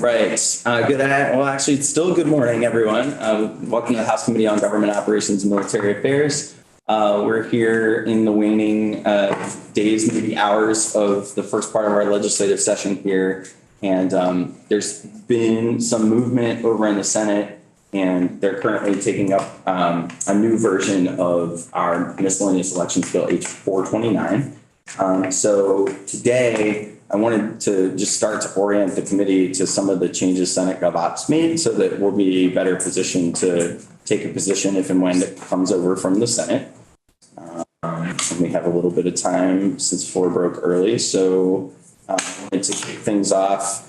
Right. Well, actually, it's still good morning, everyone. Welcome to the House Committee on Government Operations and Military Affairs. We're here in the waning days, maybe hours of the first part of our legislative session here. And there's been some movement over in the Senate, and they're currently taking up a new version of our miscellaneous elections bill, H 429. So today, I wanted to just start to orient the committee to some of the changes Senate Gov.Ops made so that we'll be better positioned to take a position if and when it comes over from the Senate. And we have a little bit of time since floor broke early. So I wanted to kick things off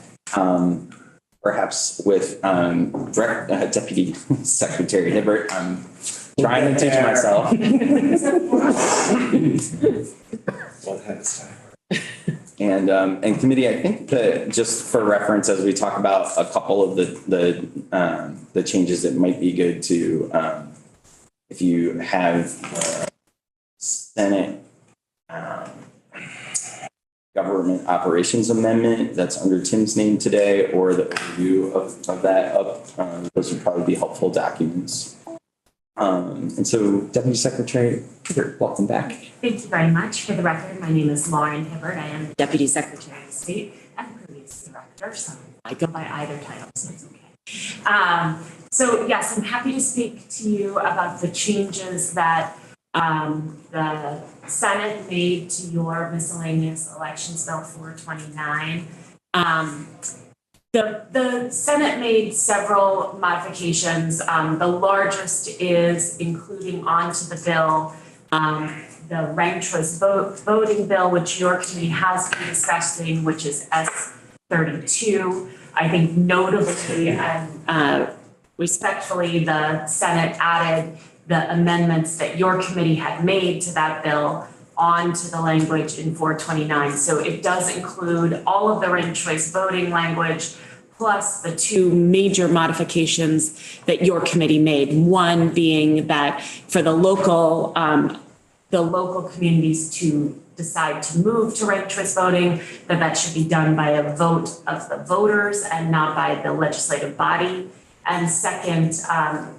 perhaps with Deputy Secretary Hibbert. I'm trying to teach myself. And committee, I think that just for reference, as we talk about a couple of the changes, it might be good to, if you have Senate Government Operations Amendment that's under Tim's name today, or the overview of that up, those would probably be helpful documents. And so, Deputy Secretary Hibbert, welcome back. Thank you very much. For the record, my name is Lauren Hibbert. I am Deputy Secretary of State and previous Director, so I go by either title, so it's okay. So yes, I'm happy to speak to you about the changes that the Senate made to your miscellaneous elections bill 429. The Senate made several modifications. The largest is including onto the bill the ranked choice voting bill, which your committee has been discussing, which is S32. I think notably and respectfully, the Senate added the amendments that your committee had made to that bill onto the language in 429. So it does include all of the ranked choice voting language, plus the two major modifications that your committee made. One being that for the local communities to decide to move to ranked choice voting, that should be done by a vote of the voters and not by the legislative body. And second,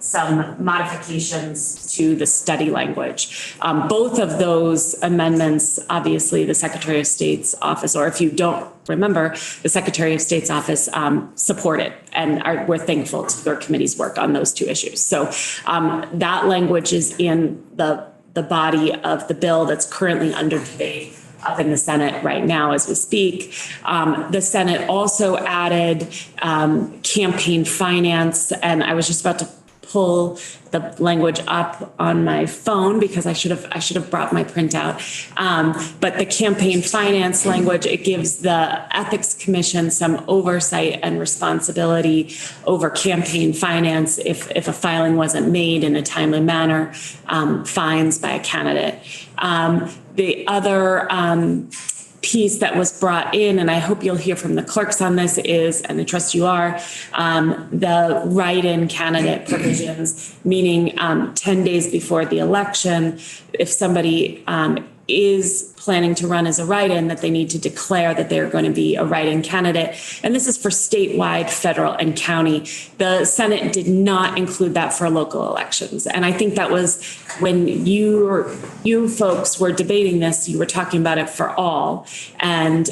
some modifications to the study language. Both of those amendments, obviously the Secretary of State's office, or if you don't remember, the Secretary of State's office supported, and we're thankful to your committee's work on those two issues. So that language is in the body of the bill that's currently under debate up in the Senate right now as we speak. The Senate also added campaign finance, and I was just about to pull the language up on my phone because I should have brought my printout. But the campaign finance language, it gives the Ethics Commission some oversight and responsibility over campaign finance if a filing wasn't made in a timely manner, fines by a candidate. The other piece that was brought in, and I hope you'll hear from the clerks on this, is, and I trust you are, the write-in candidate provisions, meaning 10 days before the election, if somebody is planning to run as a write-in, that they need to declare that they're going to be a write-in candidate. And this is for statewide, federal, and county. The Senate did not include that for local elections. And I think that was when you folks were debating this, you were talking about it for all. And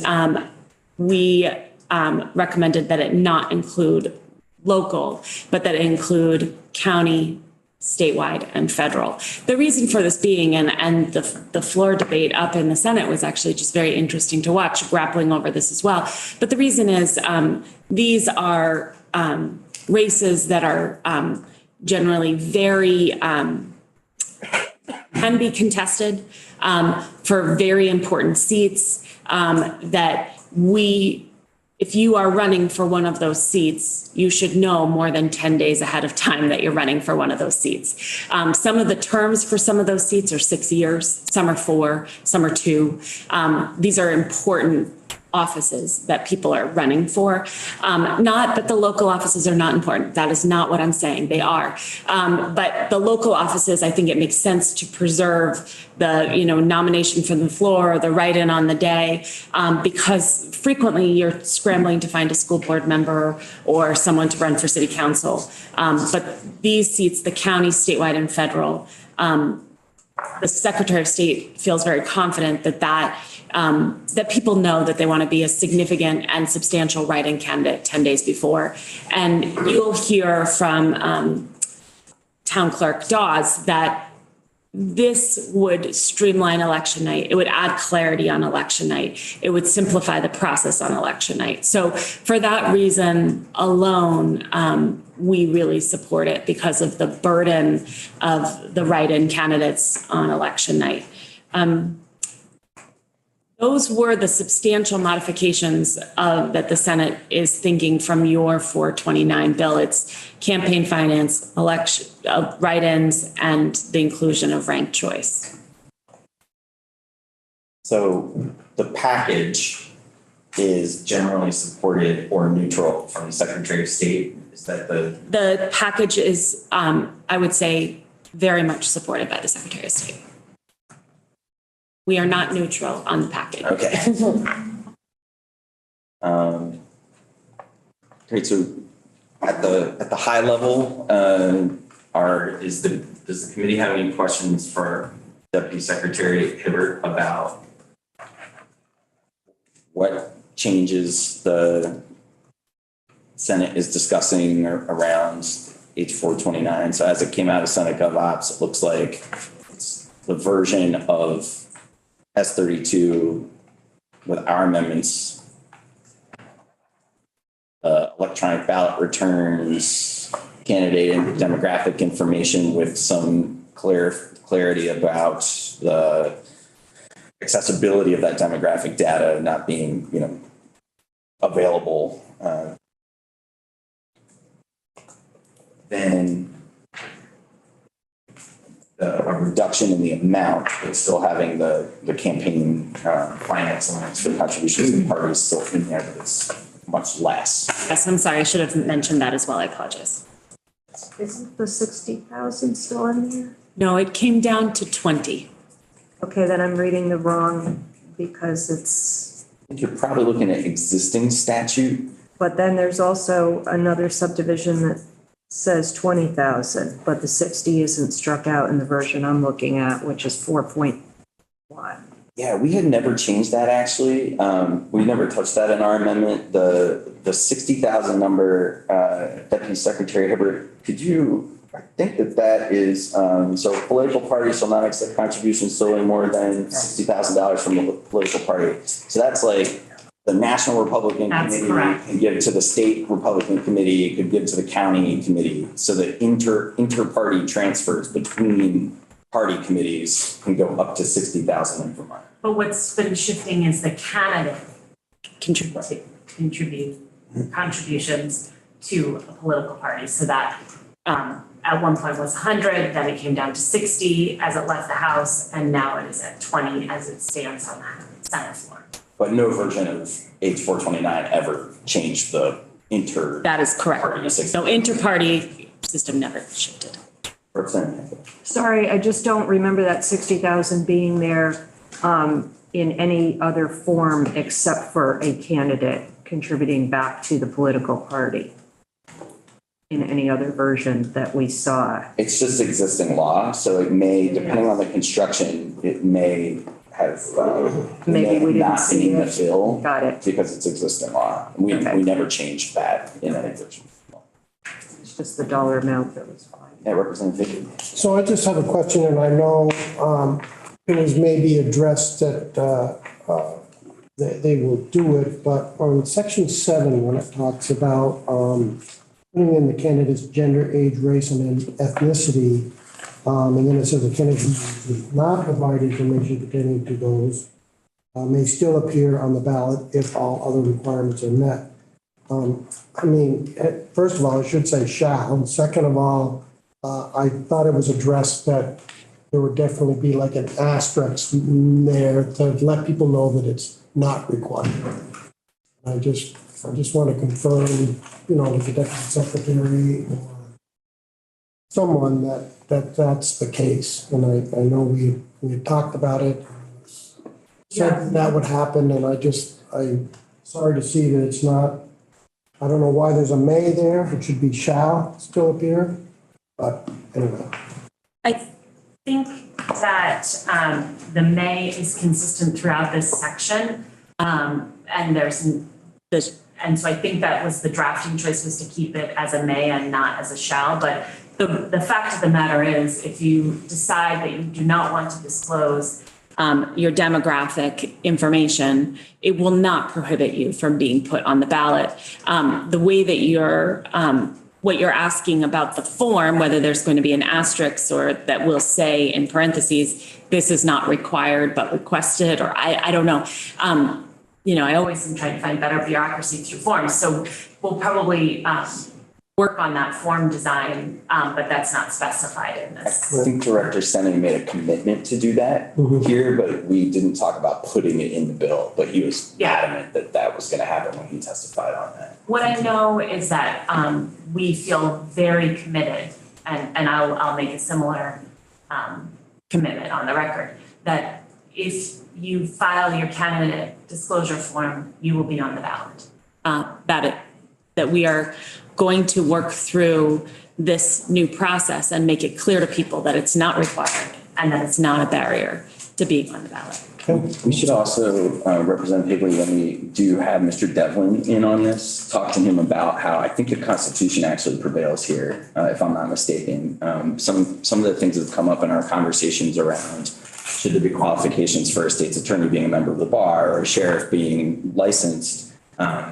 we recommended that it not include local, but that it include county, statewide, and federal. The reason for this being, and the floor debate up in the Senate was actually just very interesting to watch, grappling over this as well. But the reason is these are races that are generally very, can be contested for very important seats that if you are running for one of those seats, you should know more than 10 days ahead of time that you're running for one of those seats. Some of the terms for some of those seats are 6 years, some are 4, some are 2. These are important offices that people are running for. Not that the local offices are not important. That is not what I'm saying. They are. But the local offices, I think it makes sense to preserve the, nomination from the floor or the write-in on the day, because frequently you're scrambling to find a school board member or someone to run for city council. But these seats, the county, statewide, and federal, the Secretary of State feels very confident that people know that they want to be a significant and substantial write-in candidate 10 days before. And you'll hear from Town Clerk Dawes that this would streamline election night. It would add clarity on election night. It would simplify the process on election night. So for that reason alone, we really support it because of the burden of the write-in candidates on election night. Those were the substantial modifications that the Senate is thinking from your 429 bill. It's campaign finance, election, write-ins, and the inclusion of ranked choice. So the package is generally supported or neutral from the Secretary of State. Is that the package is, I would say, very much supported by the Secretary of State. We are not neutral on the package. Okay. Great. So at the high level, does the committee have any questions for Deputy Secretary Hibbert about what changes the Senate is discussing around H429? So as it came out of Senate Gov.Ops, it looks like it's the version of S32 with our amendments, electronic ballot returns, candidate and demographic information with some clarity about the accessibility of that demographic data not being, available. Then a reduction in the amount, but still having the campaign finance lines for contributions to the parties still in there, but it's much less. Yes, I'm sorry. I should have mentioned that as well. I apologize. Isn't the 60,000 still in there? No, it came down to 20. Okay, then I'm reading the wrong because it's. I think you're probably looking at existing statute. But then there's also another subdivision that says 20,000, but the 60 isn't struck out in the version I'm looking at, which is 4.1. Yeah, we had never changed that actually. We never touched that in our amendment. The 60,000 number, Deputy Secretary Hibbert, I think that is, so political parties shall not accept contributions solely more than $60,000 from the political party. So that's like the National Republican Committee can give to the State Republican Committee, it could give to the county committee. So that inter-party transfers between party committees can go up to 60,000 in Vermont. But what's been shifting is the candidate contribute contributions to a political party. So that at one point was 100, then it came down to 60 as it left the House, and now it is at 20 as it stands on the Senate floor. But no version of H429 ever changed the inter. That is correct. So inter-party system never shifted. Sorry, I just don't remember that 60,000 being there in any other form except for a candidate contributing back to the political party in any other version that we saw. It's just existing law, so it may, depending on the construction, it may have Maybe we didn't not been see in the it. bill. Got it. Because it's existing law. We never changed that in any version. It's just the dollar amount that was fine. Yeah, Representative Vicky. So I just have a question, and I know it was maybe addressed that they will do it, but on section 7, when it talks about putting in the candidate's gender, age, race, and ethnicity, and then it says the candidate does not provide information pertaining to those may still appear on the ballot if all other requirements are met. First of all, it should say shall, and second of all, I thought it was addressed that there would definitely be like an asterisk there to let people know that it's not required. I just want to confirm, with the deputy secretary or someone that's the case. And I know we had talked about it, said that would happen, and I'm sorry to see that it's not. I don't know why there's a may there. It should be shall still appear, but anyway. I think that the may is consistent throughout this section. And so I think that was the drafting choice, was to keep it as a may and not as a shall. But the fact of the matter is, if you decide that you do not want to disclose your demographic information, it will not prohibit you from being put on the ballot. The way that what you're asking about the form, whether there's going to be an asterisk or that will say in parentheses, this is not required but requested, or I don't know. I always am trying to find better bureaucracy through forms. So we'll probably work on that form design, but that's not specified in this. I think Director Senning made a commitment to do that here, but we didn't talk about putting it in the bill. But he was adamant that that was going to happen when he testified on that. What I know is that we feel very committed, and I'll make a similar commitment on the record, that if you file your candidate disclosure form, you will be on the ballot. That we are going to work through this new process and make it clear to people that it's not required and that it's not a barrier to being on the ballot. We should also, Representative Higley, when we do have Mr. Devlin in on this, talk to him about how I think the Constitution actually prevails here, if I'm not mistaken. Some of the things that have come up in our conversations around should there be qualifications for a state's attorney being a member of the bar or a sheriff being licensed.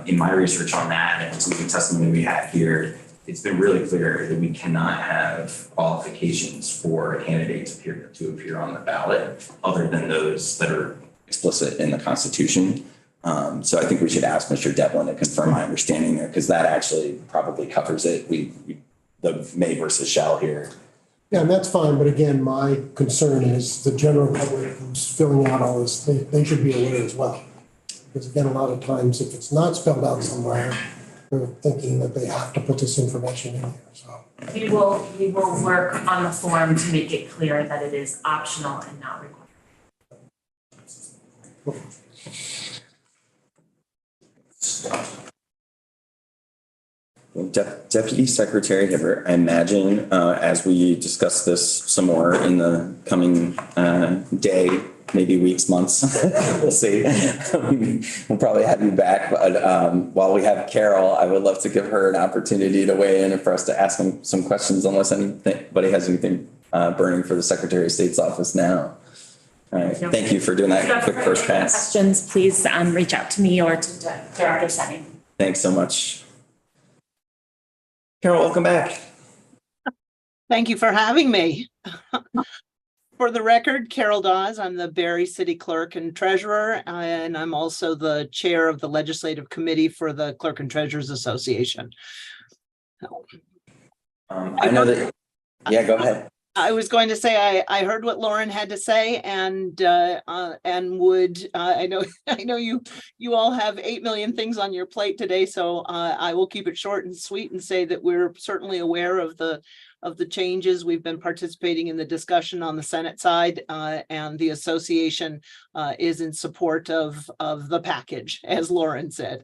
In my research on that and some of the testimony we have here, it's been really clear that we cannot have qualifications for a candidate to appear on the ballot other than those that are explicit in the Constitution. So I think we should ask Mr. Devlin to confirm my understanding there, because that actually probably covers it. The may versus shall here. Yeah, and that's fine. But again, my concern is the general public who's filling out all this, they should be aware as well. Because again, a lot of times if it's not spelled out somewhere, they're thinking that they have to put this information in there. So we will work on the form to make it clear that it is optional and not required. Deputy Secretary Hibbert, I imagine as we discuss this some more in the coming day, maybe weeks, months, we'll see. We'll probably have you back. But while we have Carol, I would love to give her an opportunity to weigh in and for us to ask him some questions, unless anybody has anything burning for the Secretary of State's office now. All right. Thank you for doing that quick first pass. Questions, please reach out to me or to Director Senning. Thanks so much. Carol, welcome back. Thank you for having me. For the record, Carol Dawes, I'm the Barre City Clerk and Treasurer, and I'm also the Chair of the Legislative Committee for the Clerk and Treasurers Association. I know that, yeah, go ahead. I was going to say I heard what Lauren had to say, and would I know you all have 8 million things on your plate today, so I will keep it short and sweet and say that we're certainly aware of the changes. We've been participating in the discussion on the Senate side, and the association is in support of the package, as Lauren said.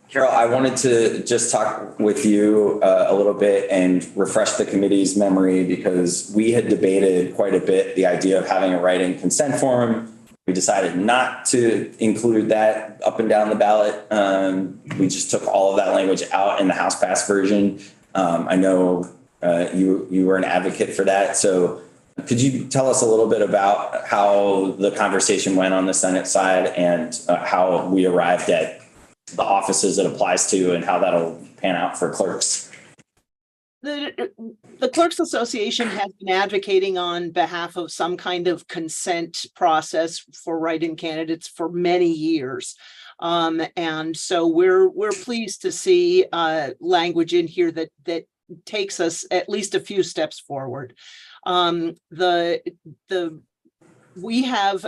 Carol, I wanted to just talk with you a little bit and refresh the committee's memory, because we had debated quite a bit the idea of having a write-in consent form. We decided not to include that up and down the ballot. We just took all of that language out in the House passed version. I know you were an advocate for that. So could you tell us a little bit about how the conversation went on the Senate side and how we arrived at the offices it applies to and how that'll pan out for clerks? The Clerks Association has been advocating on behalf of some kind of consent process for write-in candidates for many years. And so we're pleased to see language in here that takes us at least a few steps forward. The we have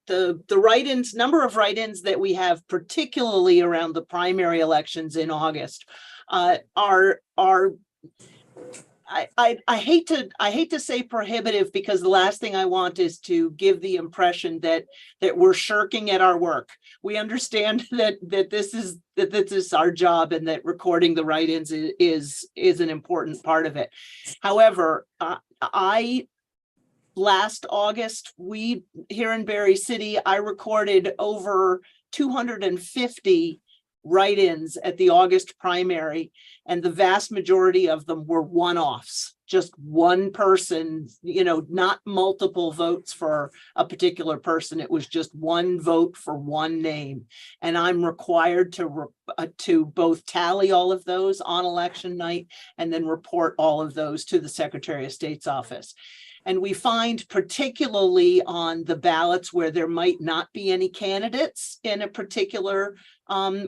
the write-ins, number of write-ins that we have, particularly around the primary elections in August, are I hate to say prohibitive, because the last thing I want is to give the impression that we're shirking at our work. We understand that this is our job, and that recording the write-ins is an important part of it. However, last August, we here in Berry City, I recorded over 250 write-ins at the August primary, and the vast majority of them were one-offs, just one person, not multiple votes for a particular person. It was just one vote for one name. And I'm required to both tally all of those on election night and then report all of those to the Secretary of State's office. And we find, particularly on the ballots where there might not be any candidates in a particular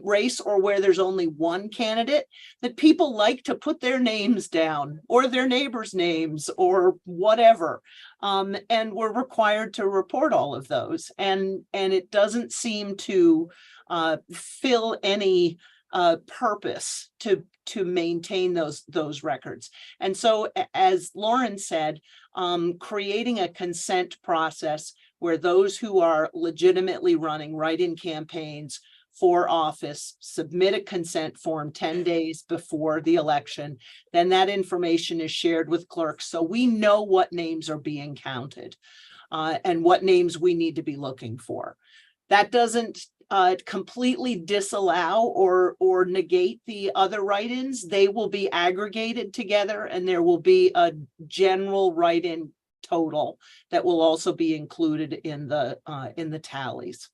race, or where there's only one candidate, that people like to put their names down, or their neighbors' names, or whatever. And we're required to report all of those. And it doesn't seem to fill any purpose to maintain those records. And so, as Lauren said, creating a consent process where those who are legitimately running write-in campaigns for office submit a consent form 10 days before the election, then that information is shared with clerks, so we know what names are being counted and what names we need to be looking for. That doesn't completely disallow or negate the other write-ins. They will be aggregated together, and there will be a general write-in total that will also be included in the tallies.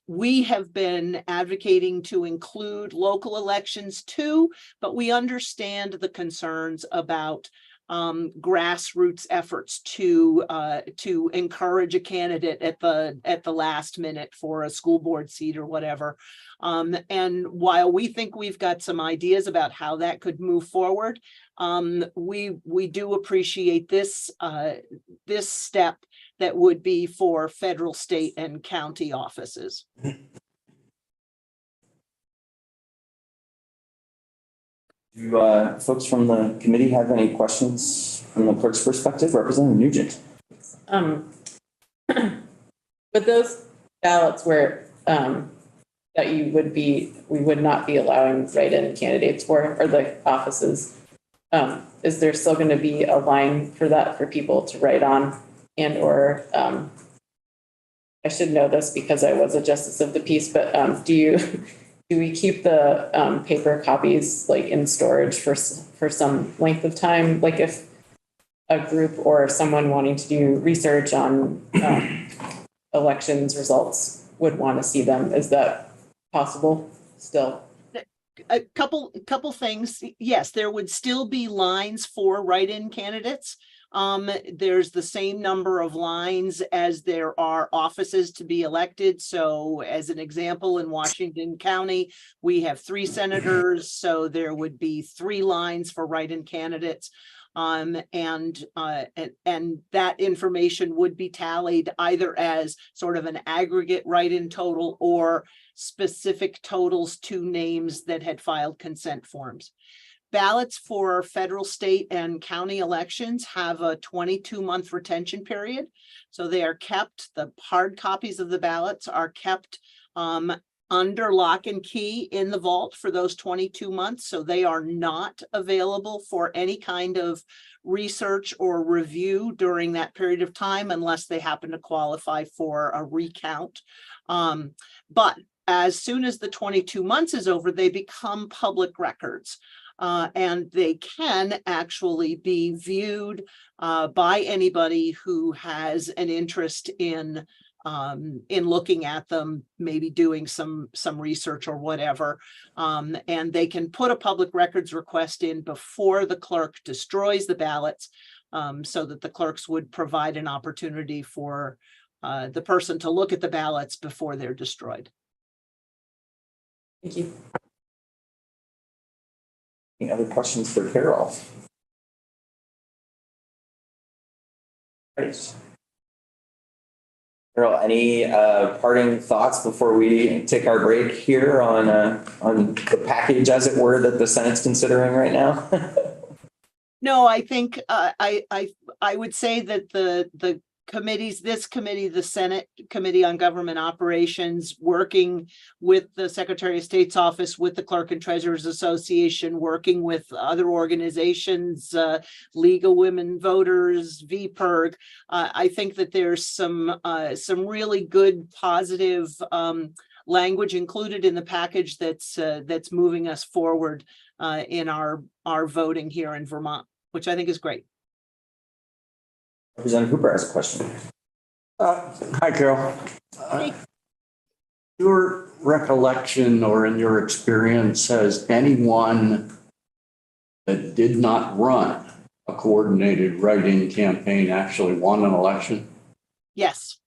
We have been advocating to include local elections too, but we understand the concerns about grassroots efforts to encourage a candidate at the last minute for a school board seat or whatever. And while we think we've got some ideas about how that could move forward, we do appreciate this step that would be for federal, state, and county offices. Do folks from the committee have any questions from the clerk's perspective? Representative Nugent. But those ballots where that we would not be allowing write-in candidates for, or the offices, is there still going to be a line for that for people to write on? And or I should know this because I was a justice of the peace, but do we keep the paper copies like in storage for some length of time? Like if a group or someone wanting to do research on elections results would want to see them, is that possible still? A couple things. Yes, there would still be lines for write-in candidates. There's the same number of lines as there are offices to be elected. So as an example, in Washington County, we have 3 senators. So there would be 3 lines for write-in candidates. And that information would be tallied either as sort of an aggregate write-in total or specific totals to names that had filed consent forms. Ballots for federal, state, and county elections have a 22-month retention period. So they are kept, the hard copies of the ballots are kept under lock and key in the vault for those 22 months. So they are not available for any kind of research or review during that period of time unless they happen to qualify for a recount. But as soon as the 22 months is over, they become public records. And they can actually be viewed by anybody who has an interest in looking at them, maybe doing some research or whatever. And they can put a public records request in before the clerk destroys the ballots, so that the clerks would provide an opportunity for the person to look at the ballots before they're destroyed. Thank you. Any other questions for Carol? Great. Carol, any parting thoughts before we take our break here on the package, as it were, that the Senate's considering right now? No, I think I would say that the committees, this committee, the Senate Committee on Government Operations, working with the Secretary of State's office, with the Clerk and Treasurers Association, working with other organizations, League of Women Voters, VPIRG. I think that there's some really good positive language included in the package that's moving us forward in our voting here in Vermont, which I think is great. Representative Hooper has a question. Hi, Carol. Hey. Your recollection or in your experience, has anyone that did not run a coordinated write-in campaign actually won an election? Yes.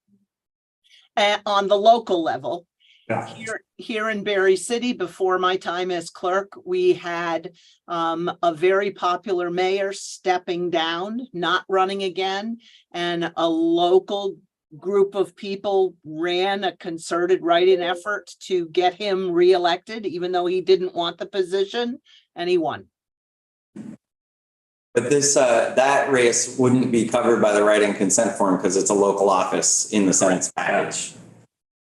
On the local level. Yeah. Here in Berry City, before my time as clerk, we had a very popular mayor stepping down, not running again, and a local group of people ran a concerted write-in effort to get him reelected, even though he didn't want the position, and he won. But this that race wouldn't be covered by the write-in consent form because it's a local office in the Senate's package.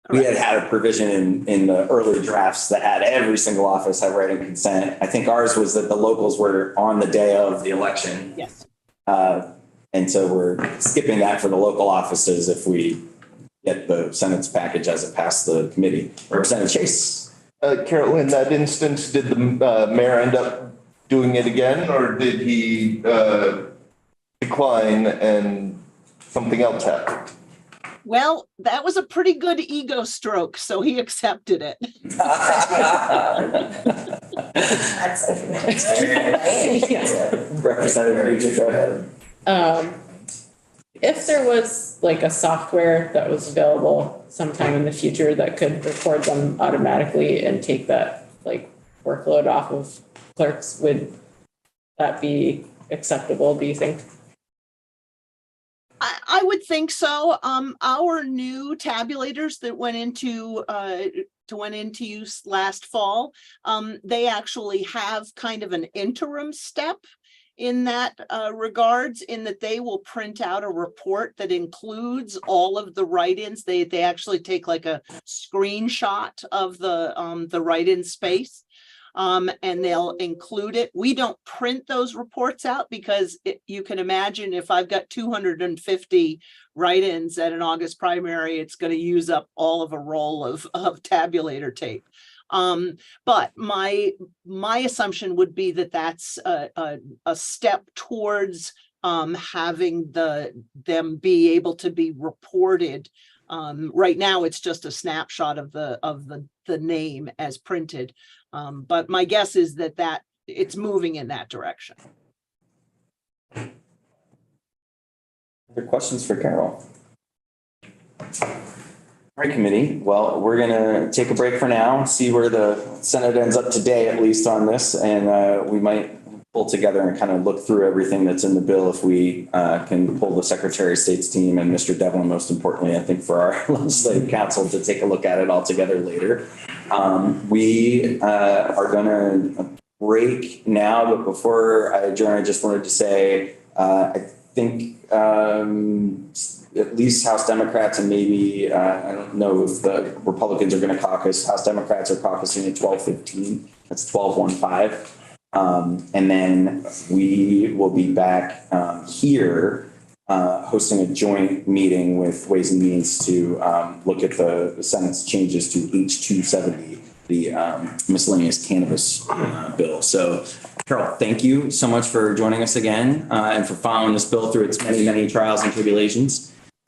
We had a provision in the early drafts that had every single office have write-in consent. I think ours was that the locals were on the day of the election. Yes. And so we're skipping that for the local offices if we get the Senate's package as it passed the committee. Representative Chase. Carol, in that instance, did the mayor end up doing it again, or did he decline and something else happened? Well, that was a pretty good ego stroke, so he accepted it. Representative, go ahead. If there was like a software that was available sometime in the future that could record them automatically and take that like workload off of clerks, would that be acceptable, do you think? I would think so. Our new tabulators that went into use last fall, they actually have kind of an interim step in that regards, in that they will print out a report that includes all of the write-ins. They actually take like a screenshot of the write-in space. And they'll include it. We don't print those reports out because you can imagine if I've got 250 write-ins at an August primary, it's going to use up all of a roll of tabulator tape. But my assumption would be that that's a step towards having them be able to be reported. Right now, it's just a snapshot of the name as printed. But my guess is that it's moving in that direction. Other questions for Carol? All right, committee. Well, we're going to take a break for now, see where the Senate ends up today, at least on this. And we might pull together and kind of look through everything that's in the bill if we can pull the Secretary of State's team and Mr. Devlin, most importantly, I think, for our legislative council to take a look at it all together later. We are going to break now, but before I adjourn, I just wanted to say, I think at least House Democrats and maybe, I don't know if the Republicans are going to caucus, House Democrats are caucusing at 12:15. That's 12:15. And then we will be back here hosting a joint meeting with Ways and Means to look at the Senate's changes to H-270, the miscellaneous cannabis bill. So, Carol, thank you so much for joining us again and for following this bill through its many, many trials and tribulations.